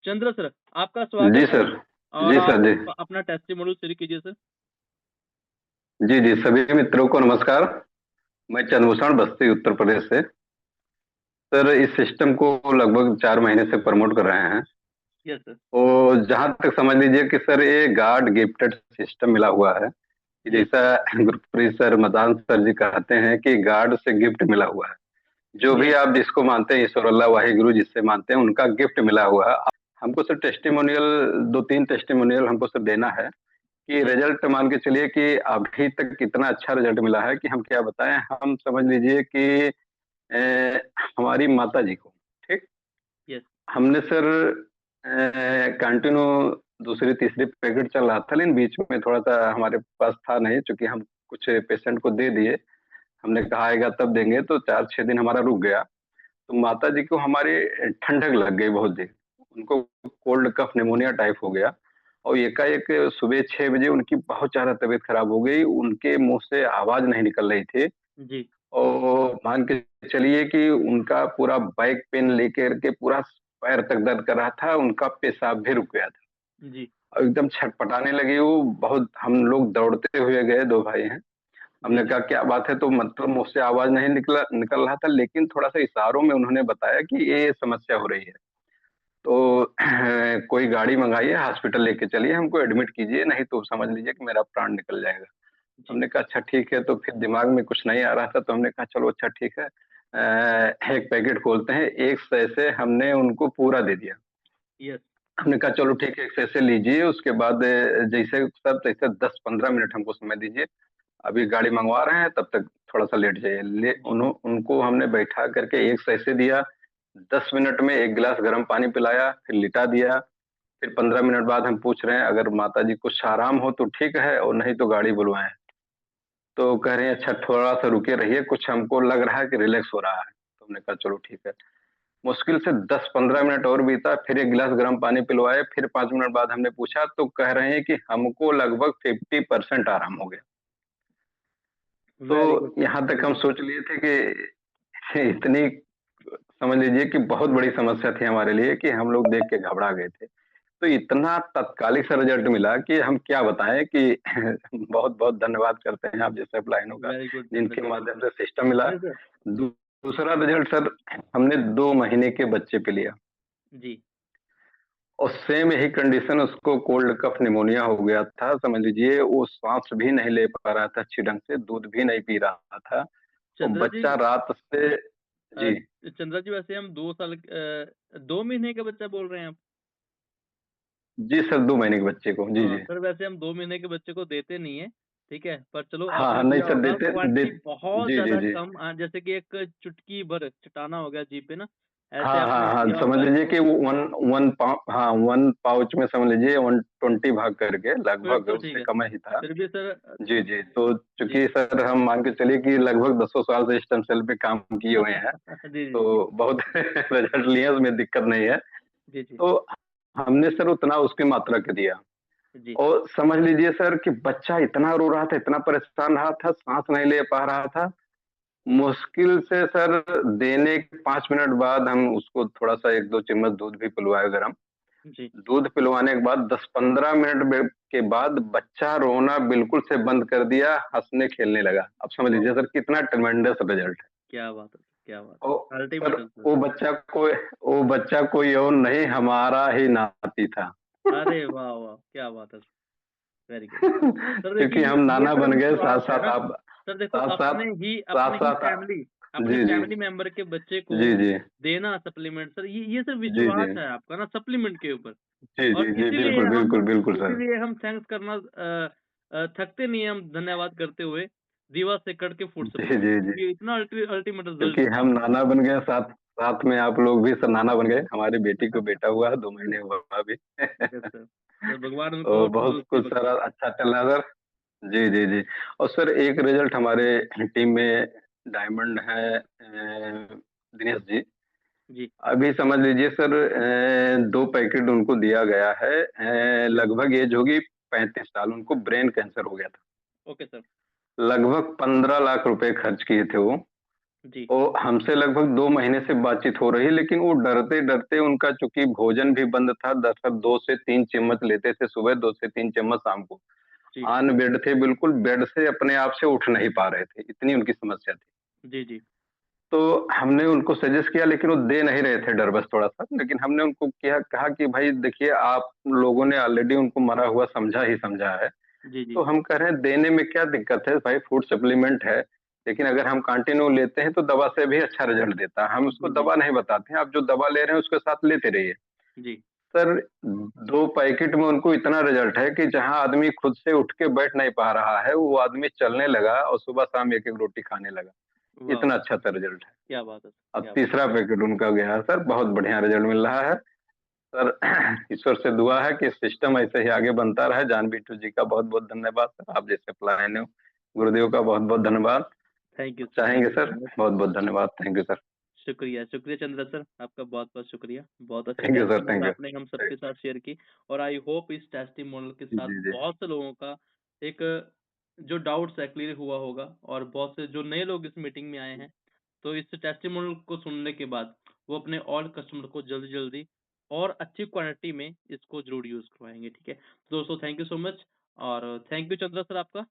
चंद्र sir, आपका स्वागत जी है। सर। और जी आप सर। जी अपना टेस्टिमोनियल शेयर कीजिए सर। जी। जी सभी मित्रों को नमस्कार। मैं चंद्रभूषण बस्ती उत्तर प्रदेश से। सर इस सिस्टम को लगभग 4 महीने से प्रमोट कर रहे हैं। Yes sir. तो जहां तक समझ लीजिए कि सर ये गॉड गिफ्टेड सिस्टम मिला हुआ है कि यस। जैसा गुरप्रीत सर मदान सर जी कहते हैं कि गॉड से गिफ्ट मिला हुआ है। जो भी यस। आप जिसको मानते हैं, ईश्वर अल्लाह वाहिगुरु जिससे मानते हैं, उनका गिफ्ट मिला हुआ है। हमको सर टेस्टिमोनियल, 2-3 टेस्टिमोनियल हमको सर देना है कि जी। रिजल्ट मान के चलिए कि अभी तक कितना अच्छा रिजल्ट मिला है कि हम क्या बताएं। हम समझ लीजिए कि हमारी माता जी को, ठीक, यस। हमने सर कंटिन्यू दूसरी तीसरी पैकेट चल रहा था, लेकिन बीच में थोड़ा सा हमारे पास था नहीं, क्योंकि हम कुछ पेशेंट को दे दिए। हमने कहा आएगा तब देंगे, तो 4-6 दिन हमारा रुक गया। तो माता जी को हमारी ठंडक लग गई बहुत देर। उनको कोल्ड कफ निमोनिया टाइप हो गया और एकाएक सुबह 6 बजे उनकी बहुत ज्यादा तबीयत खराब हो गई। उनके मुंह से आवाज नहीं निकल रही थी जी। और मान के चलिए कि उनका पूरा बैक पेन लेकर के पूरा पैर तक दर्द कर रहा था। उनका पेशाब भी रुक गया था जी। और एकदम छटपटाने लगी वो बहुत। हम लोग दौड़ते हुए गए, 2 भाई हैं। जी। हमने जी। कहा क्या बात है, तो मतलब मुंह से आवाज नहीं निकल रहा था, लेकिन थोड़ा सा इशारों में उन्होंने बताया कि ये समस्या हो रही है। तो कोई गाड़ी मंगाइए, हॉस्पिटल लेके चलिए, हमको एडमिट कीजिए, नहीं तो समझ लीजिए कि मेरा प्राण निकल जाएगा। जी। हमने कहा अच्छा ठीक है। तो फिर दिमाग में कुछ नहीं आ रहा था, तो हमने कहा चलो अच्छा ठीक है, एक पैकेट खोलते हैं। एक सौ से हमने उनको पूरा दे दिया। यस। हमने कहा चलो ठीक है, एक सौ से लीजिए, उसके बाद जैसे सब तैसे 10-15 मिनट हमको समय दीजिए, अभी गाड़ी मंगवा रहे हैं, तब तक थोड़ा सा लेट जाइए। जी। उनको हमने बैठा करके एक सौ से दिया। 10 मिनट में एक गिलास गर्म पानी पिलाया, फिर लिटा दिया। फिर 15 मिनट बाद हम पूछ रहे हैं अगर माता जी कुछ आराम हो तो ठीक है, और नहीं तो गाड़ी बुलवाएं। तो कह रहे हैं अच्छा थोड़ा सा रुके रहिए, कुछ हमको लग रहा है कि रिलैक्स हो रहा है। तो हमने कहा चलो ठीक है। मुश्किल से 10-15 मिनट और बीता, फिर एक गिलास गर्म पानी पिलवाए। फिर 5 मिनट बाद हमने पूछा तो कह रहे हैं कि हमको लगभग 50% आराम हो गया। तो वेरी गुड सर, यहाँ तक वेरी हम गुड। सोच लिए थे कि इतनी, समझ लीजिए कि बहुत बड़ी समस्या थी हमारे लिए कि हम लोग देख के घबरा गए थे। तो इतना तात्कालिक सा रिजल्ट मिला कि हम क्या बताएं कि बहुत बहुत धन्यवाद करते हैं आप जैसे अपलाइनों का, वेरी गुड चंद्र जिनके जी, वेरी माध्यम गुड। से सिस्टम मिला। नहीं सर। दूसरा रिजल्ट सर, हमने 2 महीने के बच्चे पे लिया जी। और सेम यही कंडीशन, उसको कोल्ड कफ निमोनिया हो गया था। समझ लीजिए वो सांस भी नहीं ले पा रहा था अच्छी ढंग से, दूध भी नहीं पी रहा था। और चंद्र जी। बच्चा रात से, अ, जी चंद्र जी, वैसे हम 2 साल 2 महीने का बच्चा बोल रहे हैं आप? जी सर, 2 महीने के बच्चे को, जी हाँ जी। सर, वैसे हम 2 महीने के बच्चे को देते नहीं है। ठीक है, पर चलो हाँ हाँ, आपने नहीं दिया सर होगा देते क्वांटिटी बहुत जी जी ज्यादा जी। कम, जैसे कि एक चुटकी भर चटाना हो गया जी पे ना, ऐसे हाँ हाँ आपने हाँ, दिया समझ होगा। लीजिए कि वो वन वन पाउ हाँ, 1 पाउच में समझ लीजिए 120 भाग करके, फिर लगभग तो ठीक उससे है। कम ही था। फिर भी सर। जी जी। तो जी। चूंकि सर हम मान के चलिए कि लगभग 10 साल से स्टेम सेल पे काम किए हुए हैं, जी जी जी। तो बहुत रिजल्ट लिए, उसमें दिक्कत नहीं है। जी जी। तो हमने सर उतना उसकी मात्रा के दिया। जी। और समझ लीजिए सर कि बच्चा इतना रो रहा था, इतना परेशान रहा था, सांस नहीं ले पा रहा था। मुश्किल से सर देने के 5 मिनट बाद हम उसको थोड़ा सा 1-2 चम्मच दूध भी पिलवाए गरम। जी। दूध पिलवाने के बाद 10-15 मिनट के बाद बच्चा रोना बिल्कुल से बंद कर दिया, हंसने खेलने लगा। अब समझ लीजिए वाह, सर कितना ट्रमेंडस रिजल्ट है। क्या बात है, क्या बात ओ है, सर, अल्टीमेट है सर। वो बच्चा कोई और नहीं, हमारा ही नाती था। अरे वाह वाह, क्या बात है। Very good. सर क्योंकि देखिए, हम ये नाना सर बन गए साथ विश्वास है साथ ना। आप, सर देखो, साथ साथ साथ अपने ही साथ फैमिली, अपने जी जी फैमिली मेंबर के बच्चे को जी जी देना सप्लीमेंट, सर ये सर जी जी विश्वास है आपका ना सप्लीमेंट के ऊपर। जी और जी जी, बिल्कुल बिल्कुल बिल्कुल सर। इसीलिए हम थैंक्स करना थकते नहीं हैं हम धन्यवाद करते हुए। दीवा से कट के फूड जी सप्लीमेंट, जी जी। क्योंकि इतना अल्टीमेट रिजल्ट क्योंकि है। हम नाना बन गए साथ साथ में, आप लोग भी सर नाना बन गए। हमारी बेटी को बेटा हुआ है, 2 महीने हुआ अभी। Yes sir. सर भगवान उनको तो और बहुत तंदुरुस्ती कुछ सर बख्शे। अच्छा चल रहा है सर। जी जी जी। और सर एक रिजल्ट हमारे टीम में डायमंड है, दिनेश जी। जी। अभी समझ लीजिए सर 2 पैकेट उनको दिया गया है। लगभग एज होगी 35 साल। उनको ब्रेन कैंसर हो गया था। Okay sir. लगभग 15 लाख रुपए खर्च किए थे वो। जी, वो हमसे लगभग 2 महीने से बातचीत हो रही है, लेकिन वो डरते-डरते उनका चूँकि भोजन भी बंद था, दरअसल 2 से 3 चम्मच लेते थे सुबह, 2 से 3 चम्मच शाम को। जी, ऑन बेड थे बिल्कुल, बेड से अपने आप से उठ नहीं पा रहे थे, इतनी उनकी समस्या थी। जी, जी, तो हमने उनको सजेस्ट किया लेकिन वो दे नहीं रहे थे डर बस थोड़ा-सा, लेकिन हमने उनको किया कहा कि भाई देखिए आप लोगों ने ऑलरेडी उनको मरा हुआ समझा ही समझा है। जी, तो जी, हम कह रहे हैं देने में क्या दिक्कत है भाई फूड सप्लीमेंट है, लेकिन अगर हम कंटिन्यू लेते हैं तो दवा से भी अच्छा रिज़ल्ट देता है। हम उसको जी, जी, दवा नहीं बताते हैं, आप जो दवा ले रहे हैं उसके साथ लेते रहिए। जी, सर 2 पैकेट में उनको इतना रिज़ल्ट है कि जहाँ आदमी खुद से उठ के बैठ नहीं पा रहा है, वो आदमी चलने लगा और सुबह-शाम 1-1 रोटी खाने लगा। वाह! इतना अच्छा सा रिज़ल्ट है। क्या बात है, अब क्या बात तीसरा पैकेट उनका गया है सर, बहुत बढ़िया रिज़ल्ट मिल रहा है। सर ईश्वर से दुआ है कि सिस्टम ऐसे ही आगे बनता रहे। जान बिट्टू जी का बहुत-बहुत धन्यवाद सर, आप जैसे पलायन हो। गुरुदेव का बहुत-बहुत धन्यवाद। थैंक चाहेंगे यू सर, सो मच। बहुत-बहुत धन्यवाद। Thank you sir. शुक्रिया, शुक्रिया चंद्रा सर, आपका बहुत-बहुत शुक्रिया। बहुत अच्छी thank you sir, testimonial thank you. आपने हम सबके साथ शेयर की और आई होप इस टेस्टिमोनियल के जी, साथ जी, जी। बहुत से लोगों का एक जो डाउट्स है क्लियर हुआ होगा और बहुत से जो नए लोग इस मीटिंग में आए हैं, तो इस टेस्टिमोनियल को सुनने के बाद वो अपने और कस्टमर को जल्दी-जल्दी और अच्छी क्वांटिटी में इसको ज़रूर यूज़ करवाएँगे, ठीक है? तो दोस्तों थैंक यू सो मच और थैंक यू चंद्रा सर आपका।